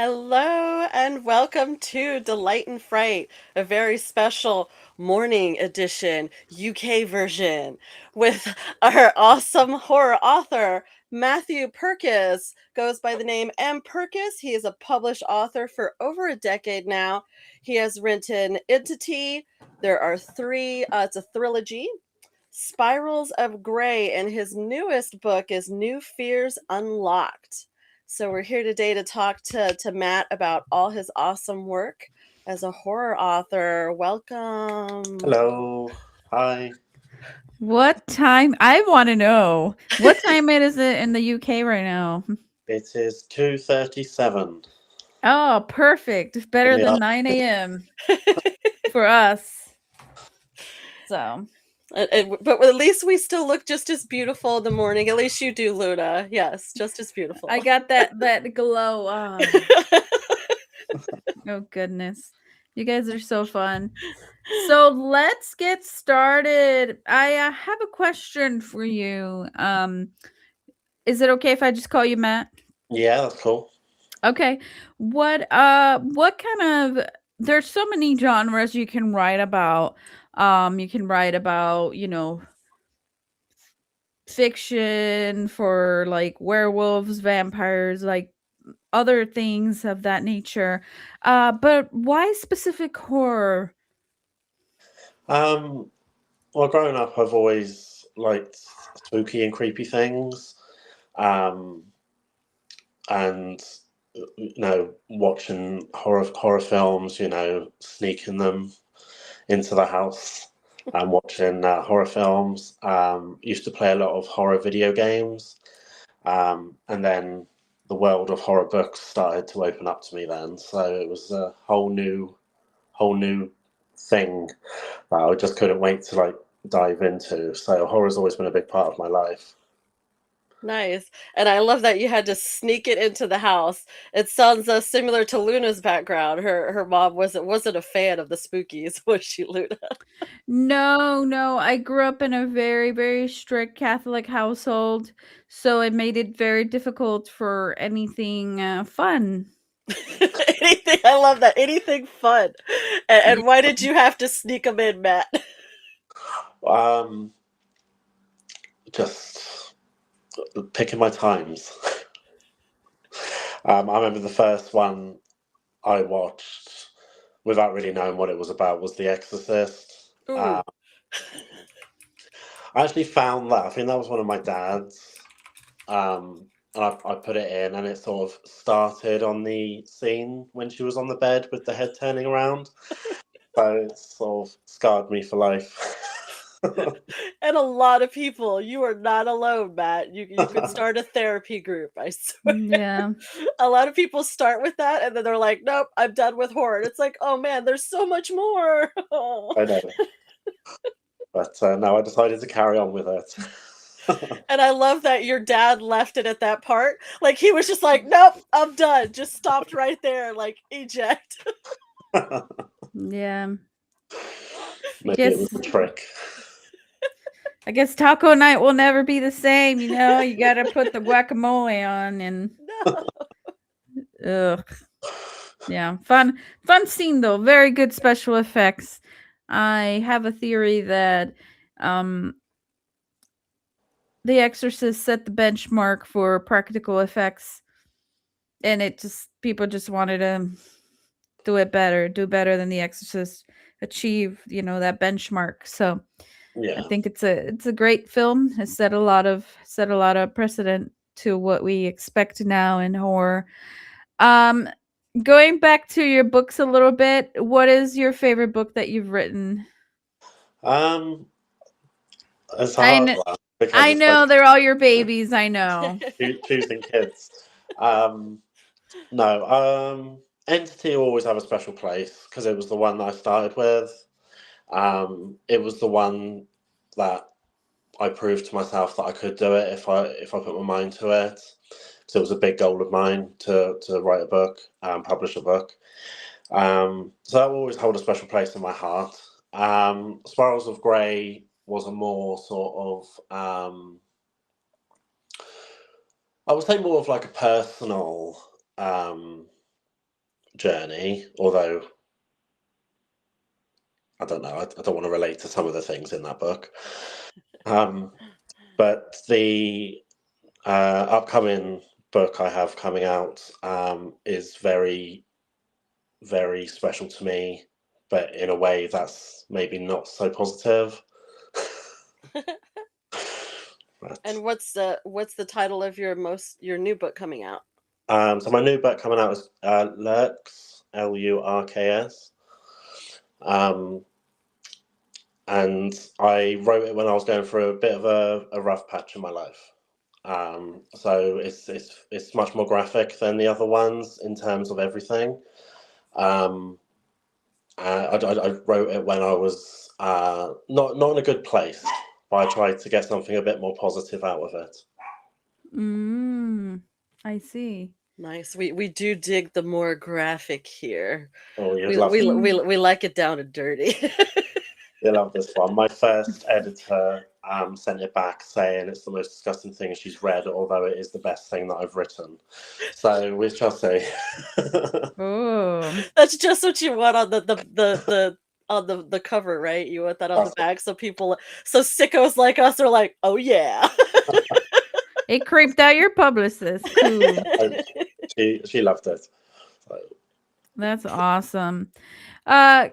Hello and welcome to Delight and Fright, a very special morning edition, UK version, with our awesome horror author, Matthew Purkiss. Goes by the name M. Purkiss. He is a published author for over a decade now. He has written Entity. There are three, it's a trilogy. Spirals of Grey, and his newest book is New Fears Unlocked. So we're here today to talk to Matt about all his awesome work as a horror author. Welcome. Hello. Hi. What time? I want to know. What time it is it in the UK right now? It is 2:37 Oh, perfect. in Better the than 9 a.m. for us. So, But at least we still look just as beautiful in the morning. At least you do, Luna. Yes, just as beautiful. I got that glow. Oh goodness. You guys are so fun. So, let's get started. I have a question for you. Is it okay if I just call you Matt? Yeah, that's cool. Okay. What kind of there's so many genres you can write about. You can write about, fiction for like werewolves, vampires, like other things of that nature. But why specific horror? Um, well, growing up, I've always liked spooky and creepy things. Um, and watching horror films, sneaking them into the house and watching horror films. Used to play a lot of horror video games. And then the world of horror books started to open up to me then. So it was a whole new thing that I just couldn't wait to dive into. So horror's always been a big part of my life. Nice. And I love that you had to sneak it into the house. It sounds similar to Luna's background. Her mom wasn't a fan of the spookies, was she, Luna? No, no. I grew up in a very, very strict Catholic household, so it made it very difficult for anything fun. Anything, I love that. Anything fun. And why did you have to sneak them in, Matt? Um, just picking my times. I remember the first one I watched without really knowing what it was about was The Exorcist. Ooh. I actually found that. I think that was one of my dad's. And I put it in, and it sort of started on the scene when she was on the bed with the head turning around. So it sort of scarred me for life. And a lot of people, you are not alone, Matt. You could start a therapy group, I swear. Yeah. A lot of people start with that and then they're like, nope, I'm done with horror. And it's like, oh man, there's so much more. I know. But no, I decided to carry on with it. And I love that your dad left it at that part. Like he was just like, nope, I'm done. Just stopped right there, like eject. Yeah. Maybe it was a trick. I guess taco night will never be the same, you know? You got to put the guacamole on and No. ugh. Yeah, fun scene though. Very good special effects. I have a theory that um The Exorcist set the benchmark for practical effects, and it just people just wanted to do better than The Exorcist, achieve, that benchmark. So I Yeah. think it's a great film. It set a lot of precedent to what we expect now in horror. Um, Going back to your books a little bit, what is your favorite book that you've written? Um, it's a I hard know, one because I it's like know they're all your babies. I know. choosing kids. Um, no, Entity will always have a special place because it was the one that I started with. It was the one that I proved to myself that I could do it if I put my mind to it. So it was a big goal of mine to write a book and publish a book. So that will always hold a special place in my heart. Spirals of Grey was a more sort of I would say more of like a personal um, journey, although I don't know, I don't want to relate to some of the things in that book. But the upcoming book I have coming out is very, very special to me, but in a way that's maybe not so positive. But, And what's the title of your new book coming out? so my new book coming out is Lurks, Lurks. And I wrote it when I was going through a bit of a rough patch in my life. So it's much more graphic than the other ones in terms of everything. I wrote it when I was not in a good place, but I tried to get something a bit more positive out of it. I see. Nice. We do dig the more graphic here. Oh, you'd We love we this. we like it down and dirty. You'll love this one. My first editor sent it back saying it's the most disgusting thing she's read, although it is the best thing that I've written. So we shall see. Oh, That's just what you want on the cover, right? You want that on the That's back so sickos like us are like, oh yeah. it creeped out your publicist. Cool. she loved it. So, That's awesome. Uh,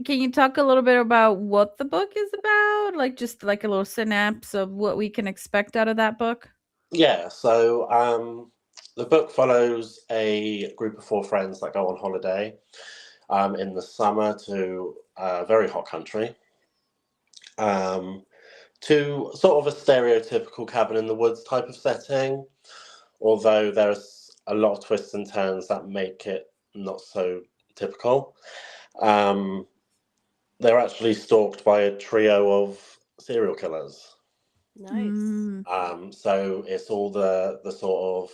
can you talk a little bit about what the book is about? Like just like a little synapse of what we can expect out of that book? yeah, so the book follows a group of 4 friends that go on holiday in the summer to a very hot country, to sort of a stereotypical cabin in the woods type of setting, although there's a lot of twists and turns that make it not so typical. Um, they're actually stalked by a trio of serial killers. Nice. Mm, So it's all the sort of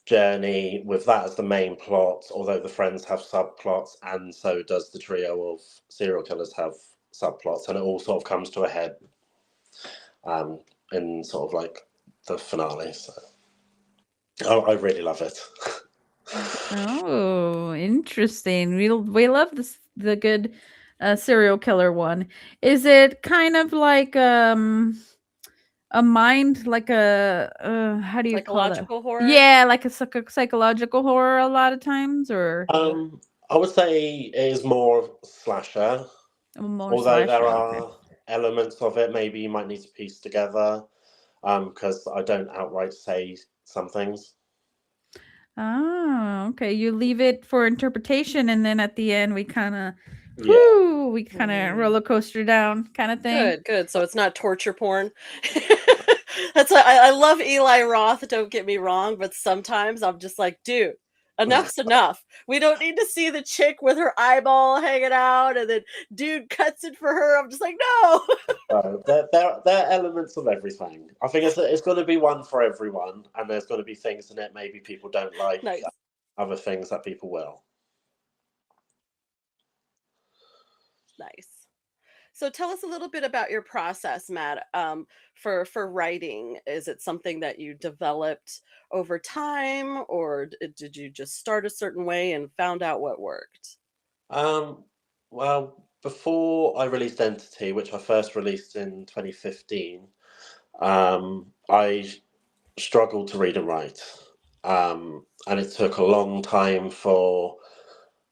journey with that as the main plot, although the friends have subplots, and so does the trio of serial killers have subplots, and it all sort of comes to a head in sort of like the finale. So I really love it. oh, interesting. We love this the good serial killer one. Is it kind of like a mind like a how do you call that? Psychological horror? Yeah, like a psychological horror a lot of times or I would say it is more slasher, more although there slasher. Okay. are elements of it maybe you might need to piece together, because I don't outright say some things. Oh, okay. You leave it for interpretation, and then at the end, we kind of, Yeah. we kind of roller coaster down, kind of thing. Good, good. So it's not torture porn. That's why I love Eli Roth, don't get me wrong, but sometimes I'm just like, dude, enough's enough. We don't need to see the chick with her eyeball hanging out and then dude cuts it for her. I'm just like, no. There are elements of everything. I think it's going to be one for everyone, and there's going to be things in it maybe people don't like, Nice. other things that people will. Nice. So tell us a little bit about your process, Matt, for writing. Is it something that you developed over time, or did you just start a certain way and found out what worked? Um, well, before I released Entity, which I first released in 2015, I struggled to read and write. And it took a long time for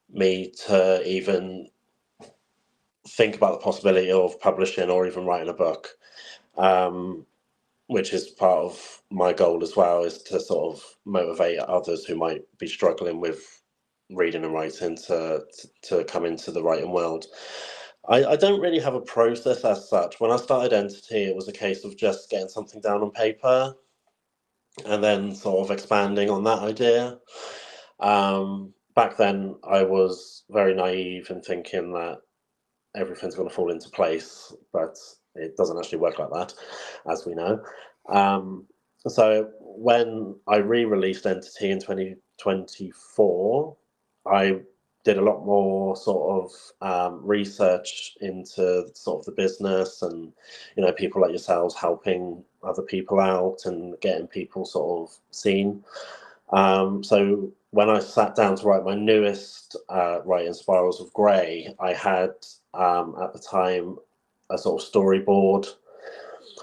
me to even think about the possibility of publishing or even writing a book, which is part of my goal as well, is to sort of motivate others who might be struggling with reading and writing to come into the writing world. I don't really have a process as such. When I started Entity, it was a case of just getting something down on paper and then sort of expanding on that idea. Back then, I was very naive in thinking that everything's going to fall into place, but it doesn't actually work like that, as we know. So when I re-released Entity in 2024, I did a lot more sort of research into sort of the business and people like yourselves helping other people out and getting people sort of seen. So when I sat down to write my newest writing, Spirals of Grey, I had at the time a sort of storyboard.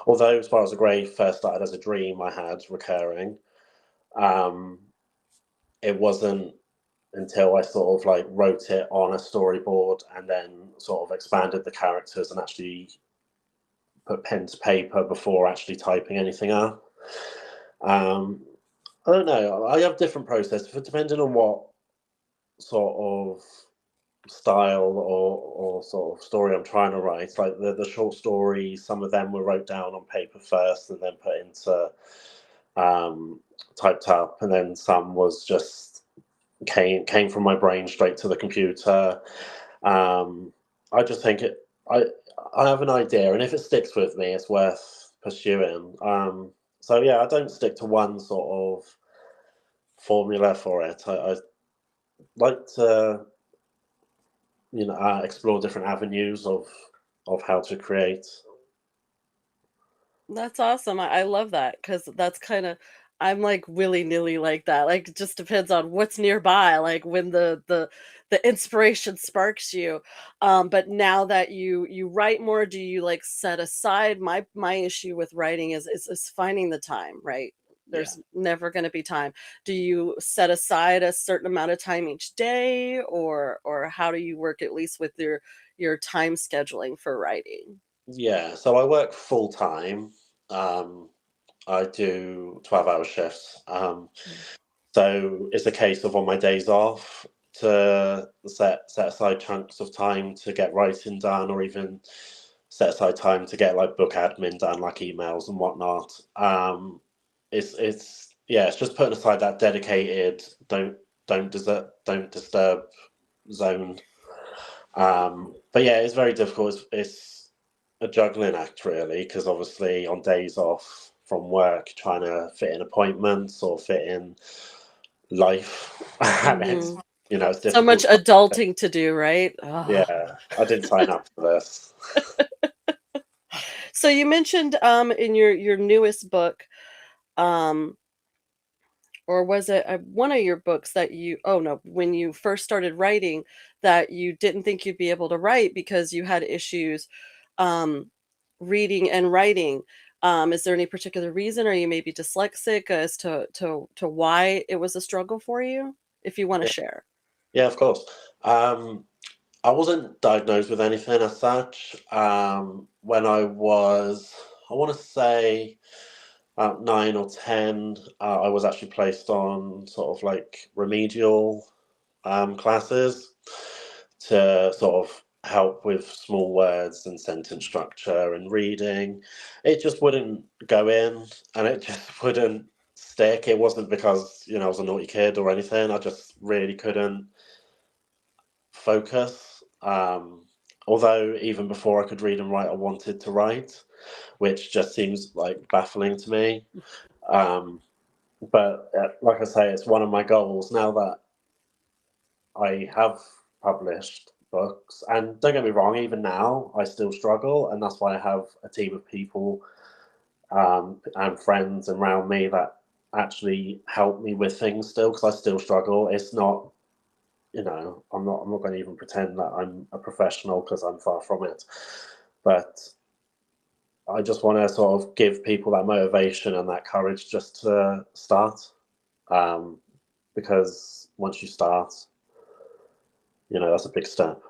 Although Spirals of Grey first started as a dream I had recurring, um, it wasn't until I sort of like wrote it on a storyboard and then sort of expanded the characters and actually put pen to paper before actually typing anything up. Um, I don't know. I have different processes depending on what sort of style or sort of story I'm trying to write. Like the short stories, some of them were wrote down on paper first and then put into typed up, and then some was just came from my brain straight to the computer. I just think I have an idea, and if it sticks with me, it's worth pursuing. So yeah, I don't stick to one sort of formula for it. I like to explore different avenues of how to create. That's awesome. I love that because that's kind of I'm like willy nilly like that. Like it just depends on what's nearby. Like when the inspiration sparks you. But now that you write more, do you like set aside? My issue with writing is finding the time. Right. Yeah. There's never going to be time. Do you set aside a certain amount of time each day, or how do you work at least with your time scheduling for writing? Yeah, so I work full time. Um, I do 12-hour shifts. So it's a case of on my days off to set aside chunks of time to get writing done, or even set aside time to get like book admin done, like emails and whatnot. It's yeah, it's just putting aside that dedicated don't disturb zone. But yeah, it's very difficult. It's a juggling act really, because obviously on days off from work, trying to fit in appointments or fit in life, and Hmm. it's So much difficult. adulting to do, right? Ugh. Yeah, I didn't sign up for this. So you mentioned in your newest book, um or was it one of your books that you oh no, when you first started writing that you didn't think you'd be able to write because you had issues um reading and writing. Is there any particular reason? Are you maybe dyslexic as to why it was a struggle for you? If you want to Yeah, share. yeah, of course. Um, I wasn't diagnosed with anything as such. When I want to say, 9 or 10, I was actually placed on sort of like remedial classes to sort of help with small words and sentence structure and reading. It just wouldn't go in, and it just wouldn't stick. It wasn't because I was a naughty kid or anything. I just really couldn't focus. Although even before I could read and write, I wanted to write, which just seems like baffling to me. Um, but like I say, it's one of my goals now that I have published books. And don't get me wrong, even now I still struggle, and that's why I have a team of people and friends around me that actually help me with things still, because I still struggle. It's not, I'm not going to even pretend that I'm a professional, because I'm far from it. But I just want to sort of give people that motivation and that courage just to start, um, because once you start, that's a big step.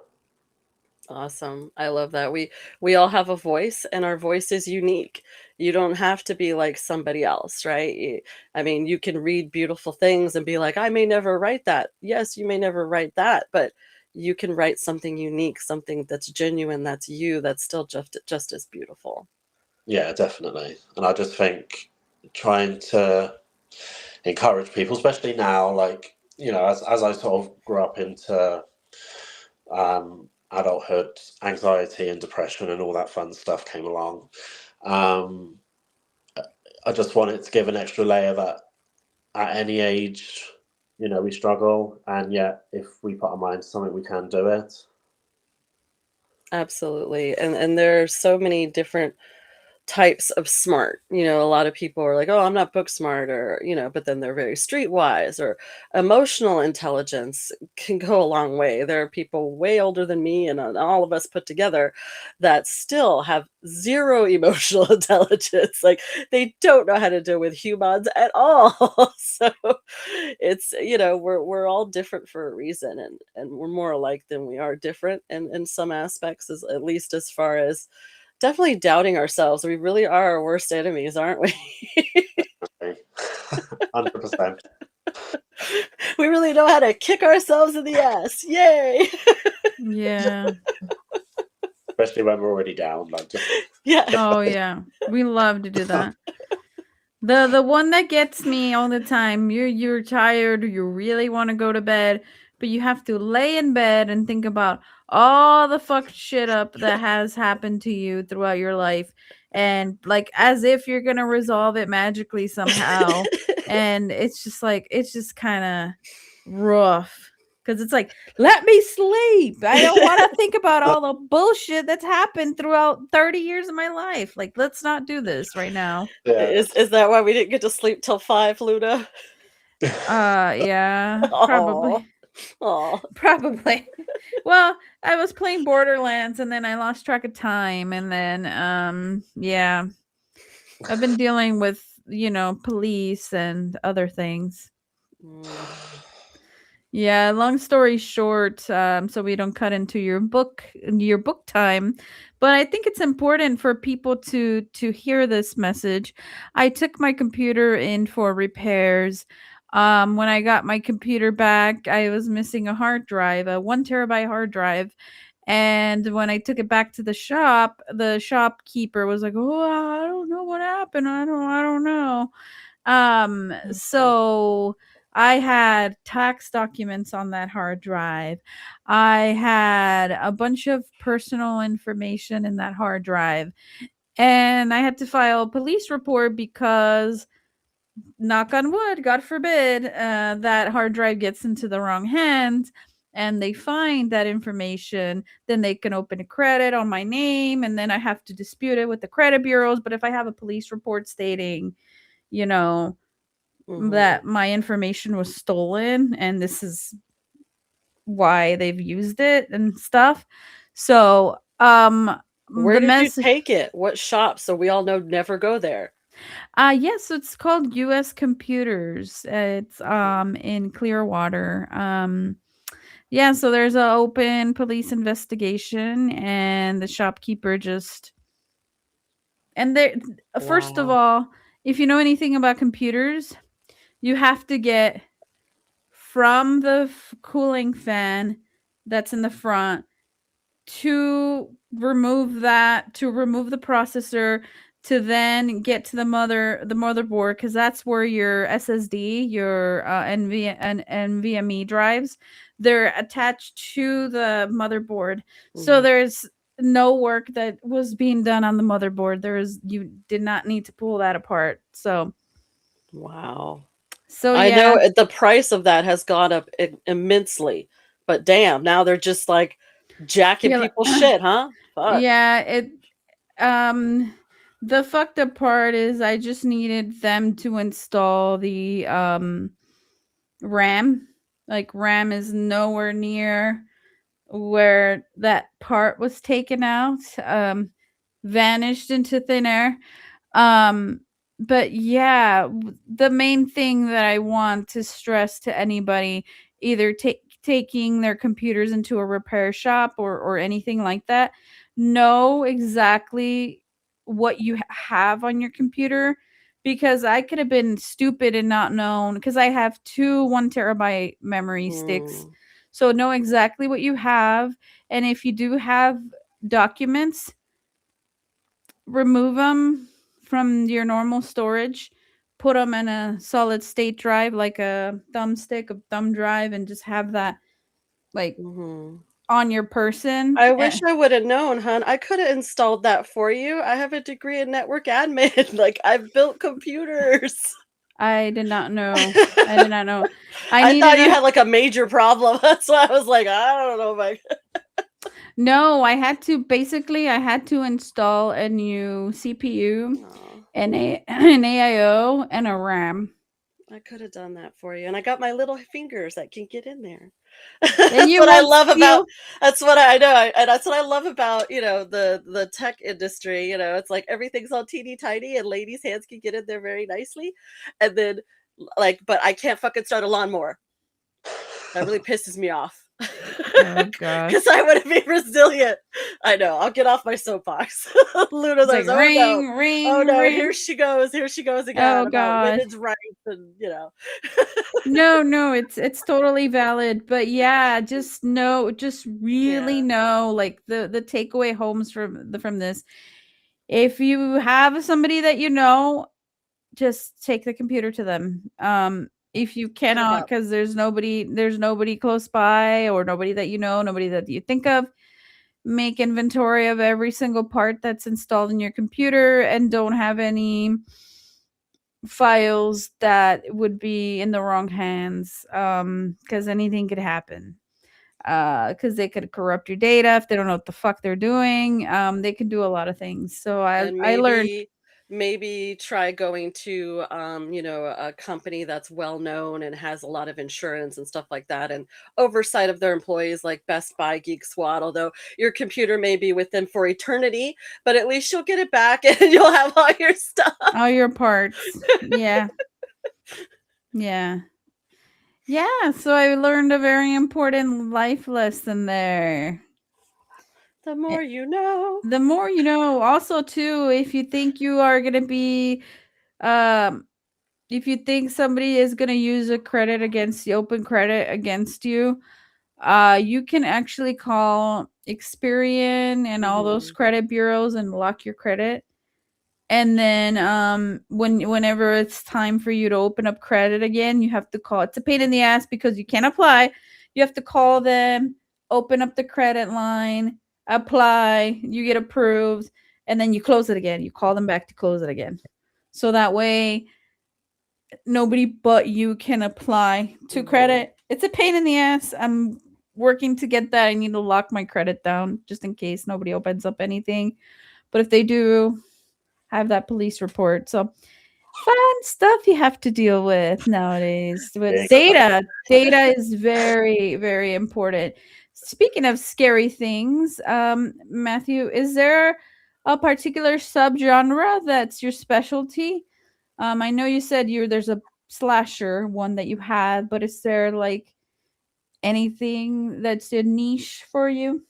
Awesome. I love that. We all have a voice and our voice is unique. You don't have to be like somebody else, right? I mean, you can read beautiful things and be like, I may never write that. Yes, you may never write that, but you can write something unique, something that's genuine, that's you, that's still just as beautiful. Yeah, definitely. And I just think trying to encourage people, especially now, like, as I sort of grew up into adulthood, anxiety and depression and all that fun stuff came along. Um, I just wanted to give an extra layer that at any age, we struggle, and yet if we put our mind to something, we can do it. Absolutely. And there are so many different types of smart. A lot of people are like, oh, I'm not book smart, or, but then they're very streetwise, or emotional intelligence can go a long way. There are people way older than me and all of us put together that still have zero emotional intelligence. Like they don't know how to deal with humans at all. So it's, we're all different for a reason, and we're more alike than we are different in some aspects, at least as far as definitely doubting ourselves. We really are our worst enemies, aren't we? 100%. We really know how to kick ourselves in the ass. Yay! Yeah. Especially when we're already down. Like just Yeah. Oh yeah. We love to do that. The one that gets me all the time, you're tired, you really want to go to bed, but you have to lay in bed and think about all the fucked shit up that has happened to you throughout your life, and like as if you're gonna resolve it magically somehow. And it's just kind of rough, because it's like, let me sleep. I don't want to think about all the bullshit that's happened throughout 30 years of my life. Like, let's not do this right now. yeah. Is that why we didn't get to sleep till 5, Luna? Yeah, Aw. probably. Aw. Probably. Well, I was playing Borderlands and then I lost track of time, and then yeah. I've been dealing with, police and other things. Yeah, long story short, so we don't cut into your book time, but I think it's important for people to hear this message. I took my computer in for repairs. When I got my computer back, I was missing a hard drive, a 1 terabyte hard drive. And when I took it back to the shopkeeper was like, "Oh, I don't know what happened. I don't know." So I had tax documents on that hard drive. I had a bunch of personal information in that hard drive. And I had to file a police report because, knock on wood, God forbid, that hard drive gets into the wrong hands and they find that information, then they can open a credit on my name, and then I have to dispute it with the credit bureaus. But if I have a police report stating, that my information was stolen and this is why they've used it and stuff. So, Where the did you message. take it? What shop? So we all know never go there. Yes, it's called US Computers. It's in Clearwater. Yeah, so there's an open police investigation, and the shopkeeper just. And there, first of Wow. all, if you know anything about computers, you have to get from the cooling fan that's in the front to remove the processor, to then get to the motherboard, because that's where your SSD, your NVMe drives, they're attached to the motherboard. So there's no work that was being done on the motherboard. You did not need to pull that apart. So Wow. I yeah. know the price of that has gone up immensely, but damn, now they're just like jacking Yeah, people's shit, huh? Fuck. yeah, the fucked up part is I just needed them to install the RAM. Like, RAM is nowhere near where that part was taken out. Vanished into thin air. Um, but yeah, the main thing that I want to stress to anybody, either taking their computers into a repair shop or anything like that, know exactly what you have on your computer, because I could have been stupid and not known, because I have two 1 terabyte memory sticks. So know exactly what you have, and if you do have documents, remove them from your normal storage, put them in a solid state drive, like a thumbstick, a thumb drive, and just have that like on your person. I wish I would have known, hon. I could have installed that for you. I have a degree in network admin. Like, I've built computers. I did not know. I did not know. I thought you had like a major problem. That's why I was like, I don't know if I. No, I had to install a new CPU Oh, and an AIO and a RAM. I could have done that for you. And I got my little fingers that can get in there. Then That's you what I won't love about steal. that's what I know. And that's what I love about, the tech industry. It's like everything's all teeny tiny and ladies' hands can get in there very nicely. And then like, but I can't fucking start a lawnmower. That really pisses me off. Oh Because gosh. I want to be resilient. I know. I'll get off my soapbox. Luna's It's always, like oh no. ring, Oh ring, no, ring. here she goes. Here she goes again Oh about gosh. women's rights and. No, no, it's totally valid. But yeah, just really Yeah. know like the takeaway homes from this. If you have somebody that you know, just take the computer to them. If you Hit them cannot up. because there's nobody close by or nobody that you know, nobody that you think of, make inventory of every single part that's installed in your computer and don't have any files that would be in the wrong hands, because anything could happen, because they could corrupt your data if they don't know what the fuck they're doing. They could do a lot of things. So And I learned. maybe try going to a company that's well known and has a lot of insurance and stuff like that and oversight of their employees like Best Buy, Geek Squad. Although your computer may be with them for eternity, but at least you'll get it back and you'll have all your stuff. All your parts. Yeah. Yeah. Yeah, so I learned a very important life lesson there. The Eh, more you know. the more you know. Also, too, if you think you are gonna be, um, if you think somebody is gonna use a credit against the open credit against you, you can actually call Experian and all those Hmm. credit bureaus and lock your credit. And then whenever it's time for you to open up credit again, you have to call. It's a pain in the ass because you can't apply. You have to call them, open up the credit line, apply, you get approved, and then you close it again. You call them back to close it again. So that way nobody but you can apply to Hmm. credit. It's a pain in the ass. I'm working to get that. I need to lock my credit down just in case nobody opens up anything. But if they do, I have that police report. So fun stuff you have to deal with nowadays. But Being a data is very, very important. Speaking of scary things, Matthew, is there a particular subgenre that's your specialty? I know you said there's a slasher one that you had, but is there like anything that's a niche for you?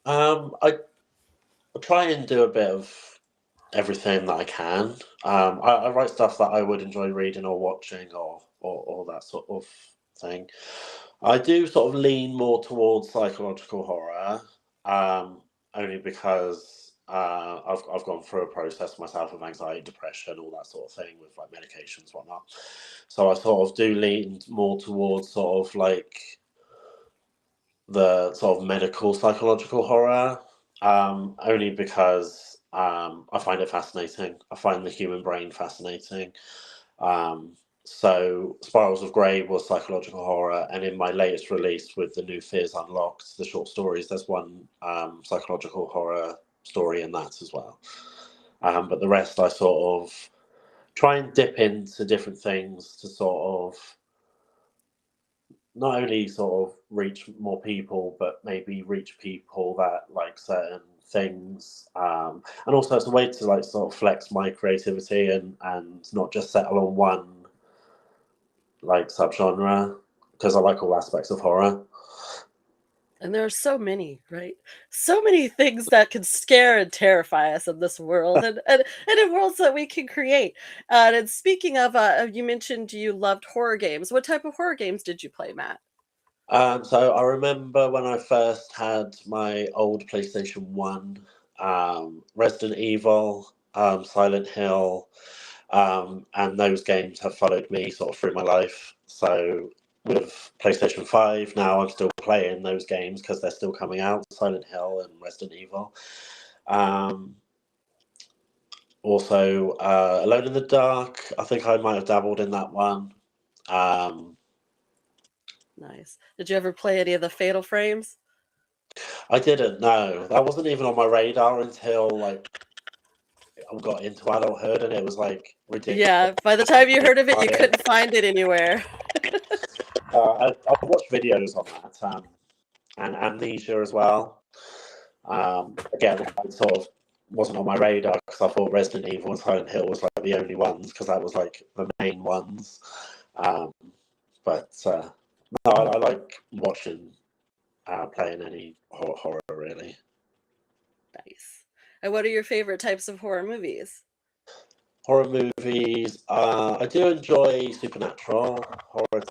I try and do a bit of everything that I can. I write stuff that I would enjoy reading or watching or that sort of thing. I do sort of lean more towards psychological horror, only because I've gone through a process myself of anxiety, depression, all that sort of thing with like medications, whatnot. So I sort of do lean more towards sort of like the sort of medical psychological horror, only because I find it fascinating. I find the human brain fascinating. Um, so Spirals of Grey was psychological horror, and in my latest release with the new Fears Unlocked, the short stories, there's one psychological horror story in that as well. But the rest I sort of try and dip into different things to sort of not only sort of reach more people, but maybe reach people that like certain things. And also, it's a way to like sort of flex my creativity and not just settle on one like subgenre because I like all aspects of horror. And there are so many, right? So many things that can scare and terrify us in this world and in worlds that we can create. And speaking of, you mentioned you loved horror games. What type of horror games did you play, Matt? So I remember when I first had my old PlayStation 1, Resident Evil, Silent Hill, and those games have followed me sort of through my life. So with PlayStation 5 now, I'm still playing those games because they're still coming out, Silent Hill and Resident Evil. Um, Also, Alone in the Dark, I think I might have dabbled in that one. Um, Nice. Did you ever play any of the Fatal Frames? I didn't know. That wasn't even on my radar until like I got into adulthood, and it was like ridiculous. Yeah, by the time you heard of it, you I, couldn't find it anywhere. I've watched videos on that, and Amnesia as well. Again, that sort of wasn't on my radar because I thought Resident Evil and Silent Hill was like the only ones because that was like the main ones. Um, but no, I like watching, playing any horror really. Nice. And what are your favorite types of horror movies? Horror movies. I do enjoy supernatural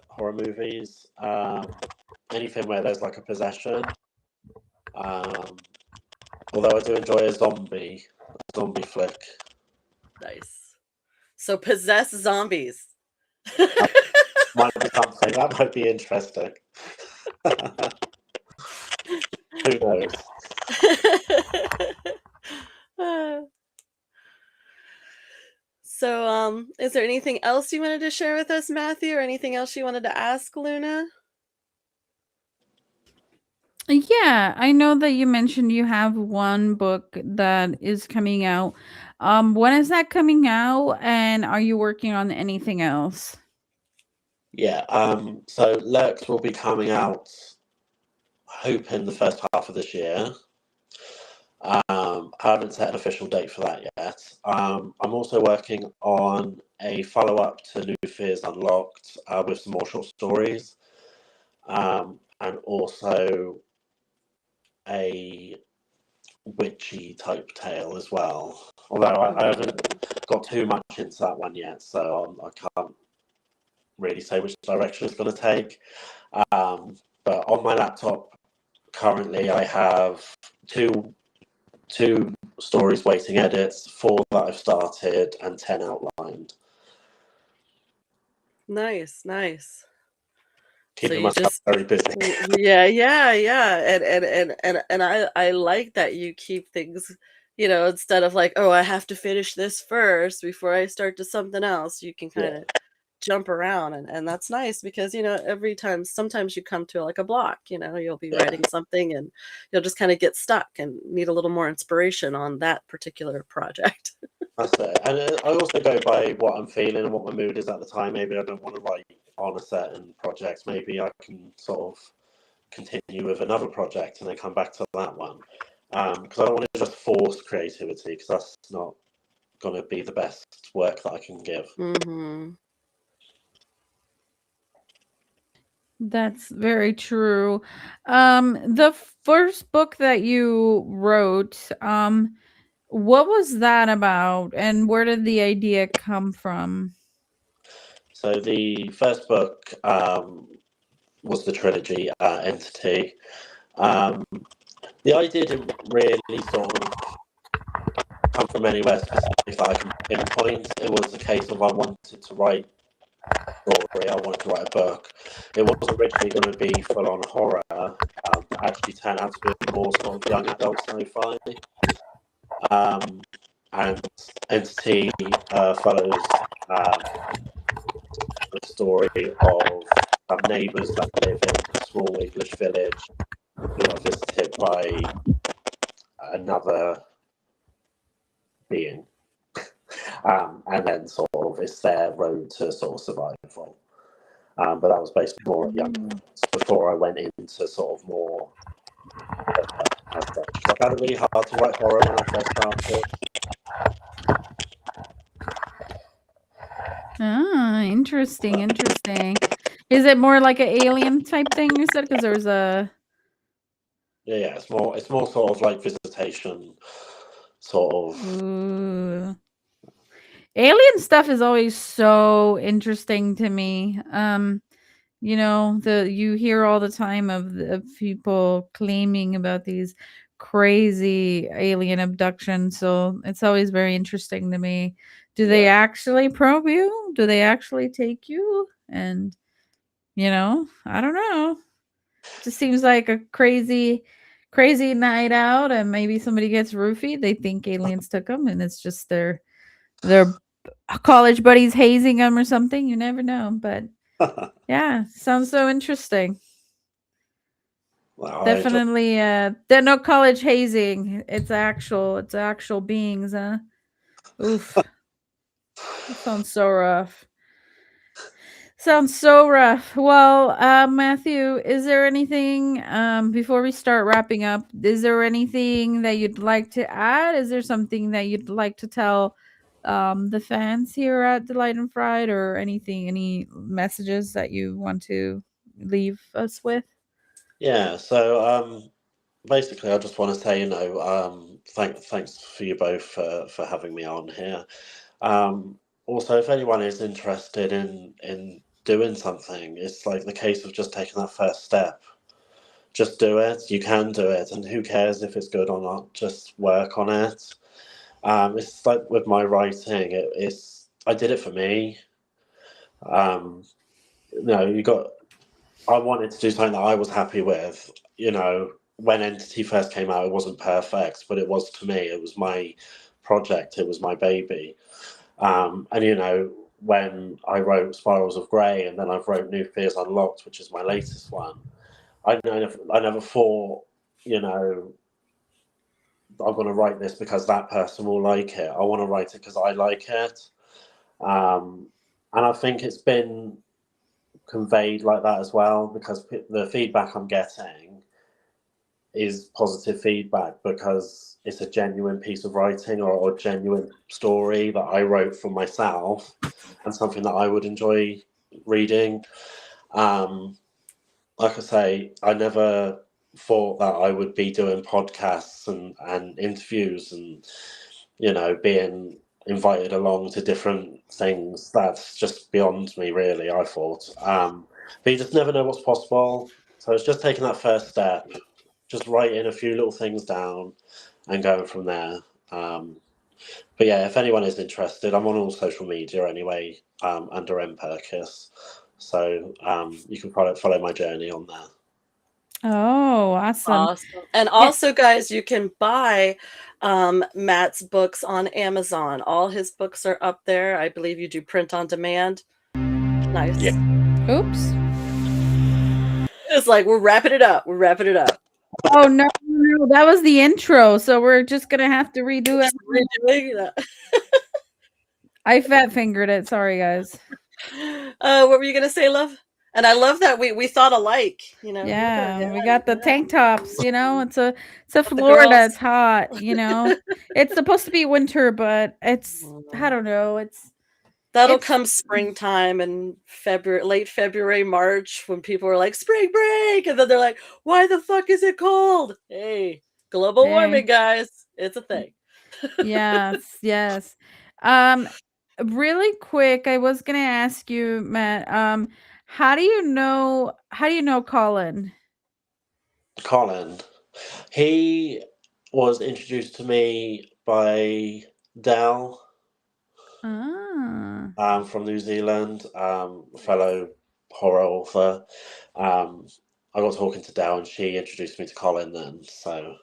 horror movies. Anything where there's like a possession. Um, although I do enjoy a zombie flick. Nice. So possess zombies. Might be something that might be interesting. Who knows? So, is there anything else you wanted to share with us, Matthew, or anything else you wanted to ask Luna? Yeah, I know that you mentioned you have one book that is coming out. When is that coming out, and are you working on anything else? Yeah. So Lurks will be coming out, I hope in the first half of this year. I haven't set an official date for that yet. I'm also working on a follow-up to New Fears Unlocked, with some more short stories, and also a witchy type tale as well. Although I haven't got too much into that one yet, so I can't really say which direction it's going to take. But on my laptop currently, I have two stories waiting edits, 4 that I've started, and 10 outlined. Nice, nice. So Keeping you myself just very busy. yeah. And I like that you keep things, instead of like, oh, I have to finish this first before I start to something else, you can kind Yeah, of jump around, and that's nice because every time sometimes you come to like a block, you'll be yeah, writing something and you'll just kind of get stuck and need a little more inspiration on that particular project. that's it. And I also go by what I'm feeling and what my mood is at the time. Maybe I don't want to write on a certain project. Maybe I can sort of continue with another project and then come back to that one. Because I don't want to just force creativity, because that's not going to be the best work that I can give. Mm-hmm. That's very true. The first book that you wrote, what was that about, and where did the idea come from? So the first book, was the trilogy, Entity. Um, the idea didn't really sort of come from anywhere specific that I can pinpoint. It was a case of I wanted to write a story, I wanted to write a book. It was originally going to be full on horror, but actually turned out to be more sort of young adult sci-fi. And Entity follows, the story of some neighbours that live in a small English village who are visited by another being. And then sort of it's their road to sort of survival. But that was based more at young adults before I went into sort of more as such. I found it really hard to write horror when I first started. Ah, interesting. Is it more like an alien type thing you said? Because there's a Yeah, it's more sort of like visitation, sort of. Ooh. Alien stuff is always so interesting to me. You hear all the time of people claiming about these crazy alien abductions, so it's always very interesting to me. Do they Yeah. actually probe you? Do they actually take you? And I don't know. Just seems like a crazy night out, and maybe somebody gets roofied. They think aliens took them, and it's just their college buddies hazing them or something. You never know, but yeah, sounds so interesting. I just Definitely there no college hazing. It's actual beings, huh? Oof. That sounds so rough. Sounds so rough. Well, Matthew, is there anything before we start wrapping up, is there anything that you'd like to add? Is there something that you'd like to tell the fans here at Delight and Fried, or anything, any messages that you want to leave us with? yeah. So basically, I just want to say, thanks for you both for having me on here. Also, if anyone is interested in doing something, it's like the case of just taking that first step. Just do it. You can do it, and who cares if it's good or not? Just work on it. It's like with my writing. It's I did it for me. Um, you got. I wanted to do something that I was happy with. When Entity first came out, it wasn't perfect, but it was to me. It was my project. It was my baby. And when I wrote Spirals of Grey, and then I've wrote New Fears Unlocked, which is my latest one. I never thought, you know, I'm going to write this because that person will like it. I want to write it because I like it. Um, and I think it's been conveyed like that as well, because the feedback I'm getting is positive feedback, because it's a genuine piece of writing, or genuine story that I wrote for myself, and something that I would enjoy reading. Um, like I say, I never thought that I would be doing podcasts and interviews, and being invited along to different things. That's just beyond me, really, I thought. But you just never know what's possible. So it's just taking that first step, just writing a few little things down and going from there. But yeah, if anyone is interested, I'm on all social media anyway, under Purkiss. So you can follow my journey on there. Oh, awesome. Awesome. And Yeah. also, guys, you can buy Matt's books on Amazon. All his books are up there. I believe you do print on demand. Nice. Yeah. Oops. It's like we're wrapping it up. We're wrapping it up. Oh no, no, that was the intro, so we're just gonna have to redo it. Redoing that. I fat fingered it. Sorry, guys. What were you gonna say, love? And I love that we thought alike. Yeah, we got the tank tops. It's a But the Florida. girls. It's hot. It's supposed to be winter, but I don't know. That'll It's come springtime and late February, March, when people are like, spring break, and then they're like, why the fuck is it cold? Hey, global warming, hey, guys. It's a thing. yes, yes. Um, really quick, I was gonna ask you, Matt. How do you know Colin? Colin. He was introduced to me by Dell, Ah. from New Zealand, fellow horror author. Um, I got talking to Dell, and she introduced me to Colin then. So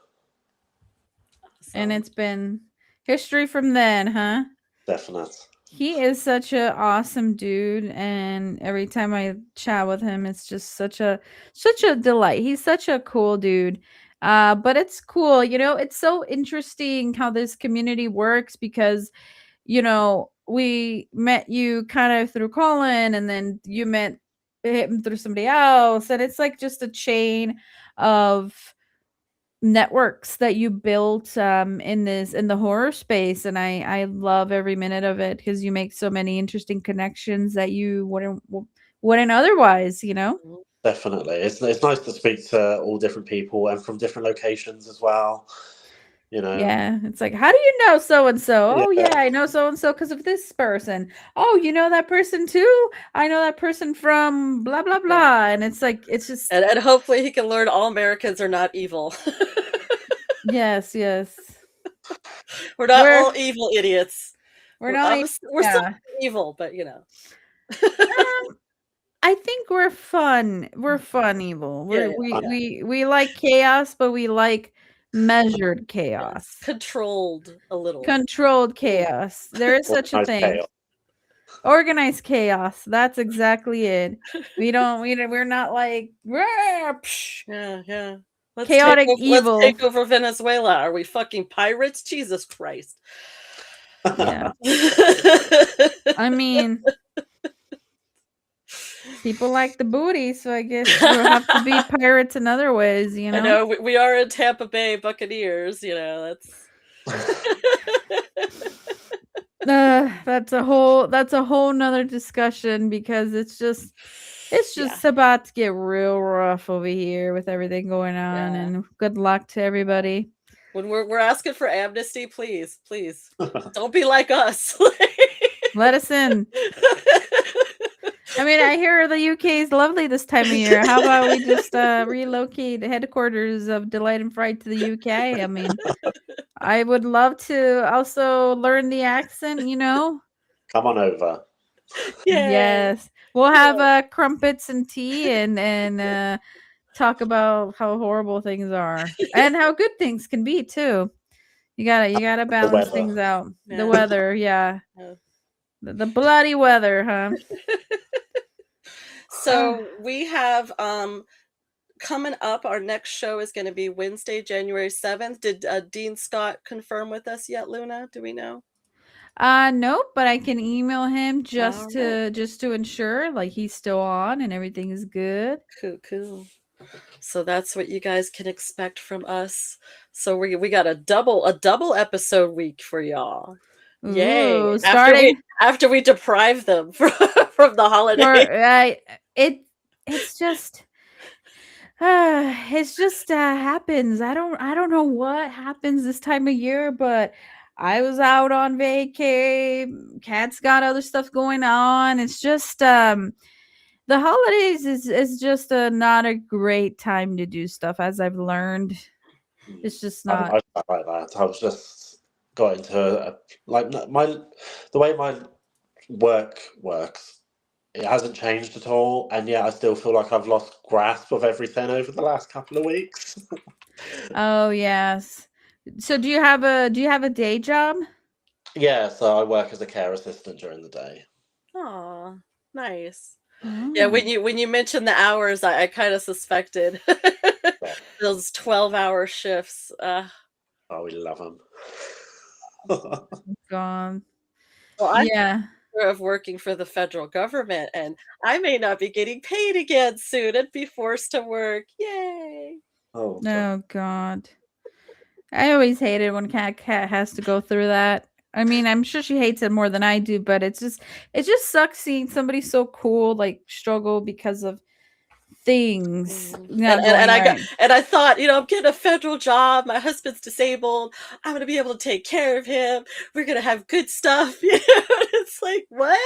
And Awesome. it's been history from then, huh? definite. He is such a awesome dude, and every time I chat with him, it's just such a delight. He's such a cool dude. But it's cool, it's so interesting how this community works, because we met you kind of through Colin, and then you met him through somebody else, and it's like just a chain of networks that you built in the horror space, and I love every minute of it, because you make so many interesting connections that you wouldn't otherwise. Mhm. Definitely. It's nice to speak to all different people and from different locations as well. You know. Yeah, it's like, how do you know so and so? Oh Yeah. yeah, I know so and so because of this person. Oh, you know that person too? I know that person from blah blah Yeah. blah. And it's like, it's just, And hopefully he can learn all Americans are not evil. yes, yes. We're not We're all evil idiots. we're not We're still yeah. evil, but Um, I think we're fun. We're fun evil. yeah, We're yeah, we Yeah. we we like chaos, but we like measured yes. chaos. Controlled a little. Controlled chaos. There is such a Organized thing. chaos. Organized chaos. That's exactly it. We're not like, "Rah, psh." Yeah, yeah. Chaotic Let's evil. take over Venezuela. Are we fucking pirates? Jesus Christ. Yeah. I mean, people like the booty, so I guess we'll have to be pirates in other ways, you I know? know we are in Tampa Bay Buccaneers, that's That's a whole nother discussion because it's yeah. just about to get real rough over here with everything going on, Yeah. and good luck to everybody. When we're asking for amnesty, please, please don't be like us. Let us in. I mean, I hear the UK is lovely this time of year. How about we just relocate the headquarters of Delight and Fright to the UK? I mean, I would love to also learn the accent, you know? Come on over. Yay. Yes. We'll have Yeah. crumpets and tea and talk about how horrible things are and how good things can be too. You gotta The balance weather. things out. The Yeah. weather, yeah. Yeah. The bloody weather, huh? So we have coming up, our next show is going to be Wednesday, January 7th. Did Dean Scott confirm with us yet, Luna? Do we know? Nope, but I can email him All right. just to ensure like he's still on and everything is good. Cool. So that's what you guys can expect from us. So we got a double episode week for y'all. Yay. Ooh, starting After we deprive them from the holiday. for it's just it's just happens. I don't know what happens this time of year, but I was out on vacay. Cat's got other stuff going on. It's just the holidays is just not a great time to do stuff, as I've learned. It's just not. I felt like that. I was just got into like the way my work works. It hasn't changed at all, and yet I still feel like I've lost grasp of everything over the last couple of weeks. Oh yes. So do you have a day job? Yeah, so I work as a care assistant during the day. Aw, nice. Yeah, Oh. when you mentioned the hours, I kind of suspected those 12-hour shifts. Oh, we love them. Gone. Well, I'm Yeah. sure of working for the federal government, and I may not be getting paid again soon and be forced to work. Yay! Oh, Oh God. I always hated when cat has to go through that. I mean, I'm sure she hates it more than I do, but it just sucks seeing somebody so cool like struggle because of things not going right. And I thought, I'm getting a federal job. My husband's disabled. I'm gonna be able to take care of him. We're gonna have good stuff. It's like what?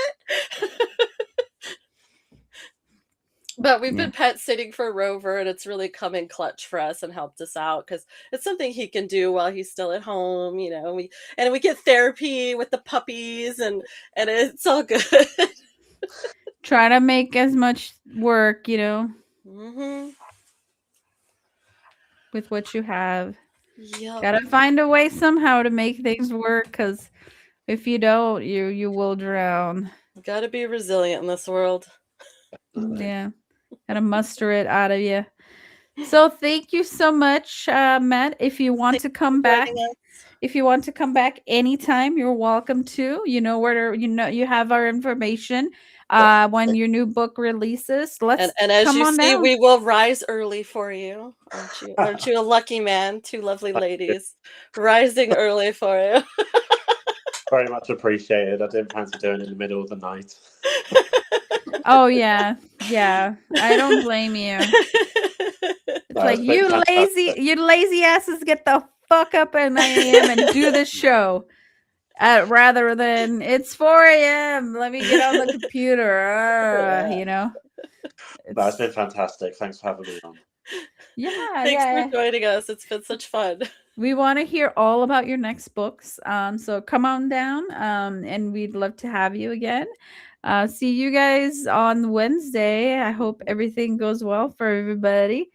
But we've Yeah. been pet sitting for Rover, and it's really come in clutch for us and helped us out because it's something he can do while he's still at home. We get therapy with the puppies, and it's all good. Try to make as much work, Hmm. with what you have. Yep. Gotta find a way somehow to make things work, because if you don't, you will drown. Got to be resilient in this world. Yeah. Gotta muster it out of you. So thank you so much, Matt. If you want to come back, anytime, you're welcome to. You know where you have our information. When your new book releases, let's And as come you on see, down. we will rise early for you. Aren't you a lucky man? Two lovely ladies rising early for you. very much appreciated. I didn't fancy doing it in the middle of the night. Oh yeah, yeah. I don't blame you. It's No, like it's been fantastic. you lazy asses, get the fuck up at 9 a.m. and do this show. Rather than it's 4 a.m. Let me get on the computer. No, it's been fantastic. Thanks for having me on. Yeah, Thanks for yeah. joining us. It's been such fun. We want to hear all about your next books. So come on down. And we'd love to have you again. See you guys on Wednesday. I hope everything goes well for everybody.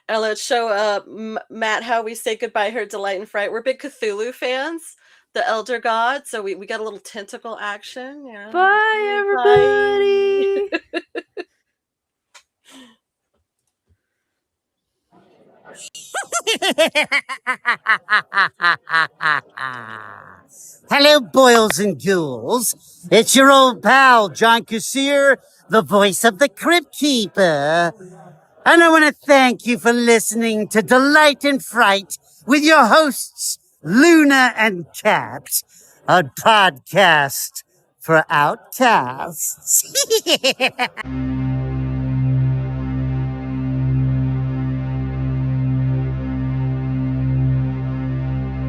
And let's show Matt how we say goodbye here at Delight and Fright. We're big Cthulhu fans, the Elder God. So we got a little tentacle action. Yeah. Bye, everybody. Bye. Hello, boils and ghouls. It's your old pal, John Kassir, the voice of the Crypt Keeper. And I want to thank you for listening to Delight and Fright with your hosts, Luna and Cat, a podcast for outcasts.